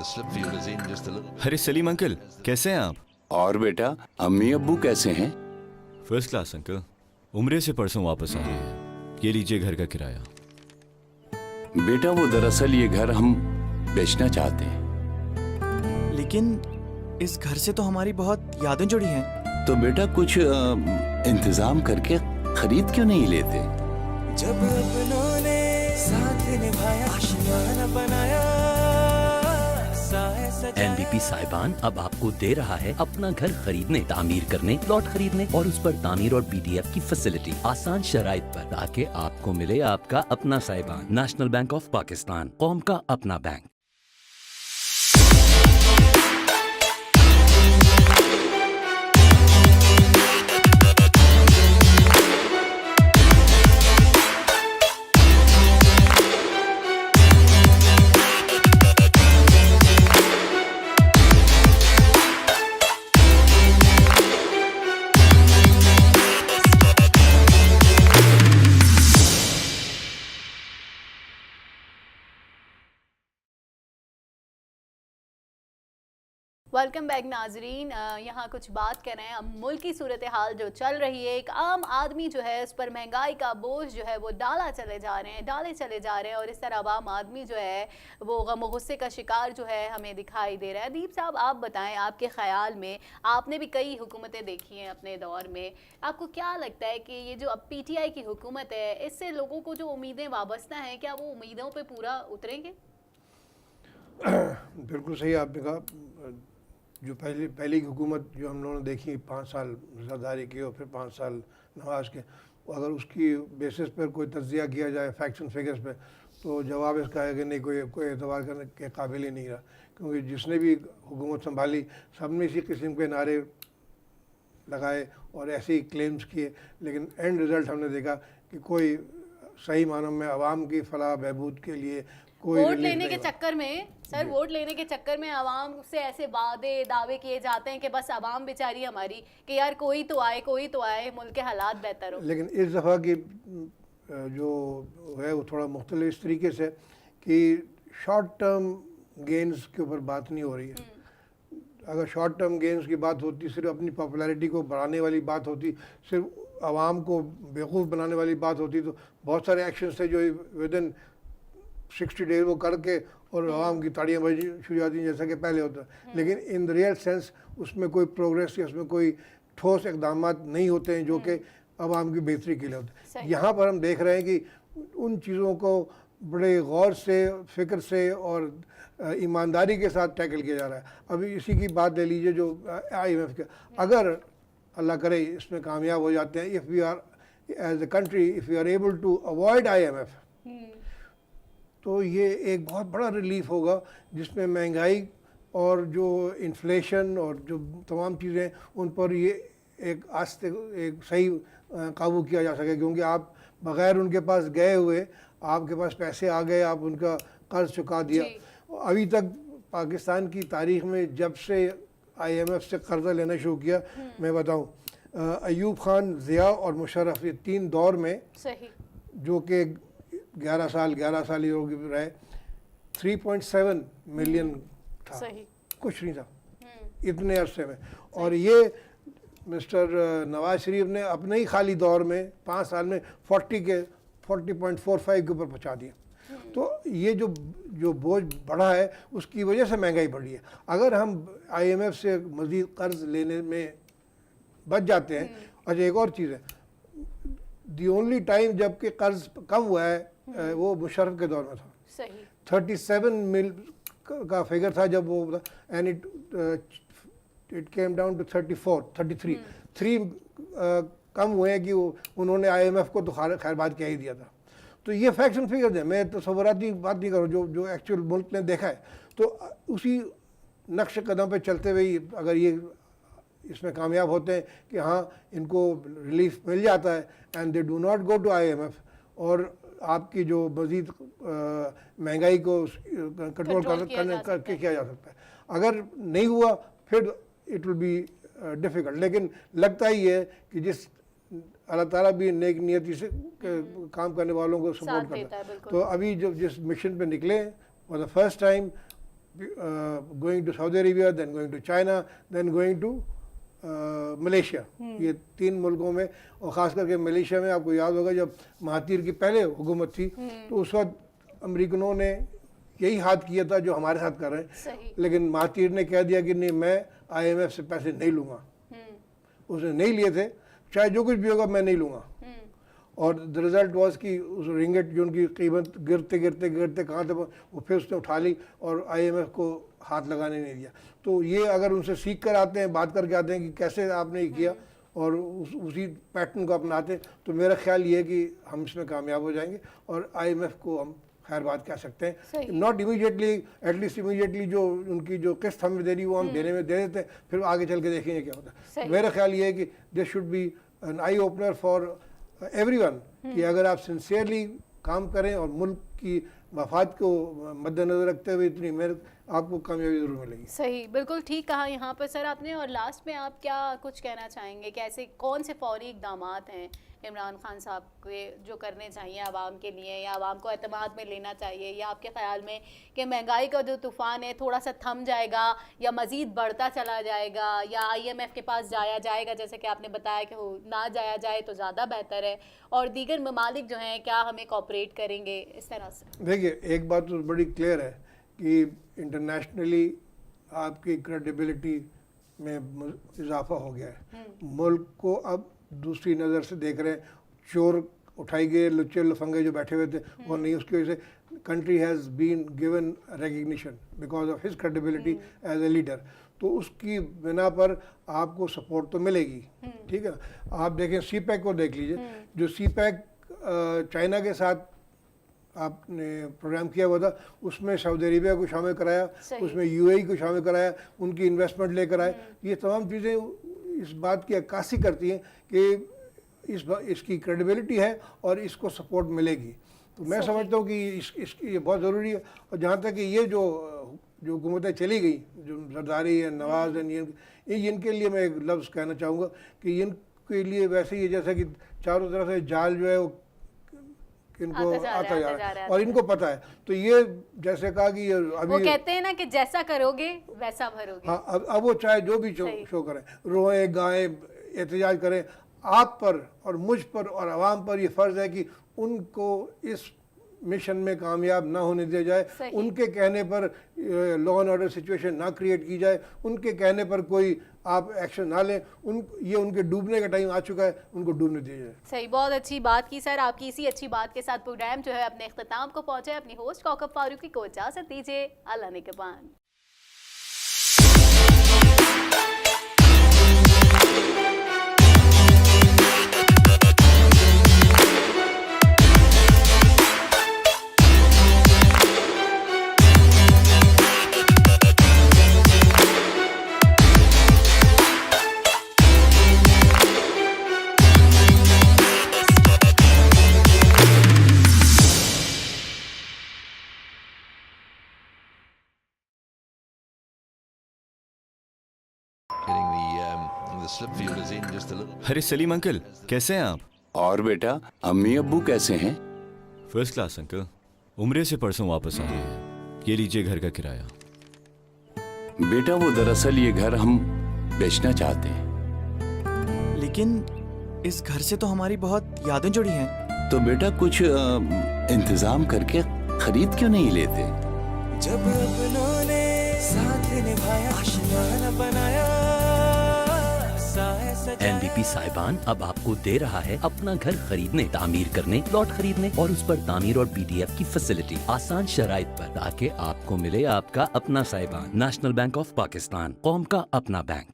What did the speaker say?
अरे सलीम अंकल, कैसे हैं आप? और बेटा, अम्मी अब्बू कैसे हैं? First class uncle. उम्रे से परसों वापस आए हैं। ये लीजिए घर का किराया। बेटा, वो दरअसल ये घर हम बेचना चाहते हैं। लेकिन इस घर से तो हमारी बहुत यादें जुड़ी हैं। तो बेटा कुछ इंतजाम करके खरीद क्यों नहीं लेते? जब अपनों ने साथ निभाया, आशियाना बनाया, एनडीपी साइबान अब आपको दे रहा है अपना घर खरीदने, तामीर करने, प्लॉट खरीदने और उस पर तामीर और बीडीएफ की फैसिलिटी आसान शराइत पर, ताकि आपको मिले आपका अपना Saiban. National bank of Pakistan, कौम का अपना बैंक। वेलकम बैक नाजरीन। यहाँ कुछ बात कर रहे हैं हम मुल्क की सूरत हाल जो चल रही है। एक आम आदमी जो है उस पर महंगाई का बोझ जो है वो डाले चले जा रहे हैं और इस तरह आम आदमी जो है वो गम गुस्से का शिकार जो है हमें दिखाई दे रहा है। दीप साहब, आप बताएं, आपके ख्याल में, आपने भी कई हुकूमतें देखी हैं अपने दौर में, आपको क्या लगता है कि ये जो अब पीटीआई की हुकूमत है, इससे लोगों को जो उम्मीदें वाबस्ता हैं, क्या वो उम्मीदों पर पूरा उतरेंगे? बिल्कुल सही आपने कहा। जो पहली हुकूमत जो हम लोगों ने देखी 5 साल जरदारी की और फिर 5 साल नवाज के, अगर उसकी बेसिस पर कोई तज्जिया किया जाए फैक्ट्स एंड फिगर्स पे, तो जवाब इसका है कि नहीं, कोई एतबार करने के काबिल ही नहीं रहा। क्योंकि जिसने भी हुकूमत संभाली सब ने इसी किस्म के नारे लगाए और ऐसे ही क्लेम्स किए, लेकिन एंड रिज़ल्ट हमने देखा कि कोई सही मानों में आवाम की फलाह बहबूद के लिए वोट लेने के चक्कर में सर, वोट लेने के चक्कर में आवाम से ऐसे दावे किए जाते हैं कि बस आवाम बेचारी हमारी, कि यार कोई तो आए मुल्क के हालात बेहतर हो। लेकिन इस दफ़ा की जो है वो थोड़ा मुख्तलिफ इस तरीके से कि शॉर्ट टर्म गेन्स के ऊपर बात नहीं हो रही है। अगर शॉर्ट टर्म गेन्स की बात होती, सिर्फ अपनी पॉपुलैरिटी को बढ़ाने वाली बात होती, सिर्फ आवाम को बेवकूफ़ बनाने वाली बात होती, तो बहुत सारे एक्शन थे जो विद इन 60 डेज वो करके और आवाम की ताड़ियाँ बजनी शुरू जाती जैसा कि पहले होता। लेकिन इन द रियल सेंस उसमें कोई प्रोग्रेस या उसमें कोई ठोस इकदाम नहीं होते हैं जो कि आवाम की बेहतरी के लिए होते हैं। यहाँ पर हम देख रहे हैं कि उन चीज़ों को बड़े गौर से, फ़िक्र से और ईमानदारी के साथ टैकल किया जा रहा है। अभी इसी की बात ले लीजिए जो IMF के, अगर अल्लाह करे इसमें कामयाब हो जाते हैं, if we are as a country, if we are able to avoid IMF, तो ये एक बहुत बड़ा रिलीफ होगा जिसमें महंगाई और जो इन्फ्लेशन और जो तमाम चीज़ें उन पर ये एक आस्ते एक सही काबू किया जा सके। क्योंकि आप बग़ैर उनके पास गए हुए, आपके पास पैसे आ गए, आप उनका कर्ज चुका दिया। अभी तक पाकिस्तान की तारीख़ में जब से IMF से कर्जा लेना शुरू किया, मैं बताऊँ, अयूब खान, ज़िया और मुशर्रफ, ये 3 दौर में जो कि 11 साल ही रहे, 3.7 मिलियन था, कुछ नहीं था इतने अरसे में। और ये मिस्टर नवाज शरीफ ने अपने ही खाली दौर में 5 साल में 40.45 के ऊपर पहुँचा दिया। तो ये जो बोझ बढ़ा है उसकी वजह से महंगाई बढ़ी है। अगर हम IMF से मज़ीद कर्ज लेने में बच जाते हैं। अच्छा, एक और चीज़ है, दी ओनली टाइम जबकि कर्ज कम हुआ है वो मुशर्रफ के दौर में था। 37 मिल का फिगर था जब वो, and it came down to 33 कम हुए कि उन्होंने IMF को तो खैर बात कह ही दिया था। तो ये फैक्ट्स एंड फिगर्स हैं, मैं तस्वुराती बात नहीं करूँ, जो एक्चुअल मुल्क ने देखा है। तो उसी नक्श कदम पे चलते हुए अगर ये इसमें कामयाब होते हैं कि हाँ इनको रिलीफ मिल जाता है and they do not go to IMF, और आपकी जो मज़ीद महंगाई को कंट्रोल करके किया जा सकता है। अगर नहीं हुआ फिर इट विल बी डिफ़िकल्ट। लेकिन लगता ही है कि जिस अल्लाह ताला भी नेक नियति से काम करने वालों को सपोर्ट करता है। तो अभी जो जिस मिशन पे निकले for the first time going to Saudi Arabia, then going to China, then going to Malaysia. ये 3 मुल्कों में, और ख़ास करके मलेशिया में आपको याद होगा जब महातीर की पहले हुकूमत थी तो उस वक्त अमरीकनों ने यही हाथ किया था जो हमारे साथ कर रहे हैं। सही। लेकिन महातीर ने कह दिया कि नहीं, मैं IMF से पैसे नहीं लूँगा। उसने नहीं लिए थे, चाहे जो कुछ भी होगा मैं नहीं लूँगा। और द रिज़ल्ट वॉज कि उस रिंगेट जो उनकी कीमत गिरते गिरते गिरते कहाँ तक वो फिर उसने उठा ली और IMF को हाथ लगाने नहीं दिया। तो ये अगर उनसे सीख कर आते हैं, बात करके आते हैं कि कैसे आपने ये किया और उसी पैटर्न को अपनाते हैं, तो मेरा ख्याल ये है कि हम इसमें कामयाब हो जाएंगे और IMF को हम खैर बात कह सकते हैं। नॉट इमीडिएटली, एटलीस्ट इमीडिएटली जो उनकी जो किस्त हमें दे रही वो हम देने में दे देते हैं, फिर आगे चल के देखेंगे क्या होता है। मेरा ख्याल ये है कि this should be an eye opener for everyone कि अगर आप सिंसियरली काम करें और मुल्क की मफाद को मद्देनजर रखते हुए इतनी मेहनत, आपको कामयाबी जरूर मिलेगी। सही, बिल्कुल ठीक कहा यहाँ पर सर आपने। और लास्ट में आप क्या कुछ कहना चाहेंगे कि ऐसे कौन से फौरी इकदाम हैं इमरान खान साहब के जो करने चाहिए आवाम के लिए, या आवाम को एतमाद में लेना चाहिए, या आपके ख्याल में कि महंगाई का जो तूफ़ान है थोड़ा सा थम जाएगा या मज़ीद बढ़ता चला जाएगा, या IMF के पास जाया जाएगा जैसे कि आपने बताया कि ना जाया जाए तो ज़्यादा बेहतर है, और दीगर ममालिक जो हैं क्या हमें कोऑपरेट करेंगे इस तरह से? देखिए, एक बात तो बड़ी क्लियर है कि इंटरनेशनली आपकी क्रेडिबिलिटी में इजाफा हो गया है। मुल्क को अब दूसरी नज़र से देख रहे हैं। चोर उठाई गए, लुच्चे लफंगे जो बैठे हुए थे वो नहीं, उसकी वजह से country has been given recognition because of his credibility as a leader. तो उसकी बिना पर आपको सपोर्ट तो मिलेगी, ठीक है। आप देखें CPEC को देख लीजिए, जो CPEC चाइना के साथ आपने प्रोग्राम किया हुआ था, उसमें सऊदी अरेबिया को शामिल कराया, उसमें UAE को शामिल कराया, उनकी इन्वेस्टमेंट लेकर आए। ये तमाम चीज़ें इस बात की अक्कासी करती हैं कि इसकी क्रेडिबिलिटी है और इसको सपोर्ट मिलेगी। तो मैं समझता हूँ कि इसकी ये बहुत ज़रूरी है। और जहाँ तक कि ये जो हुकूमतें चली गई, जो जरदारी है, नवाज़ है, इनके लिए मैं एक लफ्ज़ कहना चाहूँगा कि इनके लिए वैसे ही जैसा कि चारों तरफ से जाल जो है वो इनको आता जा रहा है और इनको पता है। तो ये जैसे कहा कि अभी वो कहते हैं ना कि जैसा करोगे वैसा भरोगे। हाँ, अब वो चाहे जो भी शो करें, रोएं गाएं, एहतजाज करें, आप पर और मुझ पर और आवाम पर ये फ़र्ज़ है कि उनको इस मिशन में कामयाब ना होने दिया जाए। उनके कहने पर लॉ एंड ऑर्डर सिचुएशन ना क्रिएट की जाए, उनके कहने पर कोई आप एक्शन ना लें। ये उनके डूबने का टाइम आ चुका है, उनको डूबने दिया जाए। सही, बहुत अच्छी बात की सर। आपकी इसी अच्छी बात के साथ प्रोग्राम जो है अपने इख्तिताम को पहुंचे। अपनी होस्ट कौकब फारूकी को इजाज़त दीजिए। अल्लाह निगहबान। अरे सलीम अंकल, कैसे हैं आप? और बेटा, अम्मी अब्बू कैसे हैं? First class uncle. उम्रे से परसों वापस आए हैं। ये लीजिए घर का किराया। बेटा, वो दरअसल ये घर हम बेचना चाहते हैं। लेकिन इस घर से तो हमारी बहुत यादें जुड़ी हैं। तो बेटा कुछ इंतजाम करके खरीद क्यों नहीं लेते? जब अपनों ने साथ निभाया, आशियाना बनाया। NBP साहिबान अब आपको दे रहा है अपना घर खरीदने, तामीर करने, प्लॉट खरीदने और उस पर तामीर और BDF की फैसिलिटी आसान शराइत पर, ताकि आपको मिले आपका अपना साहिबान। नेशनल बैंक ऑफ पाकिस्तान, कौम का अपना बैंक।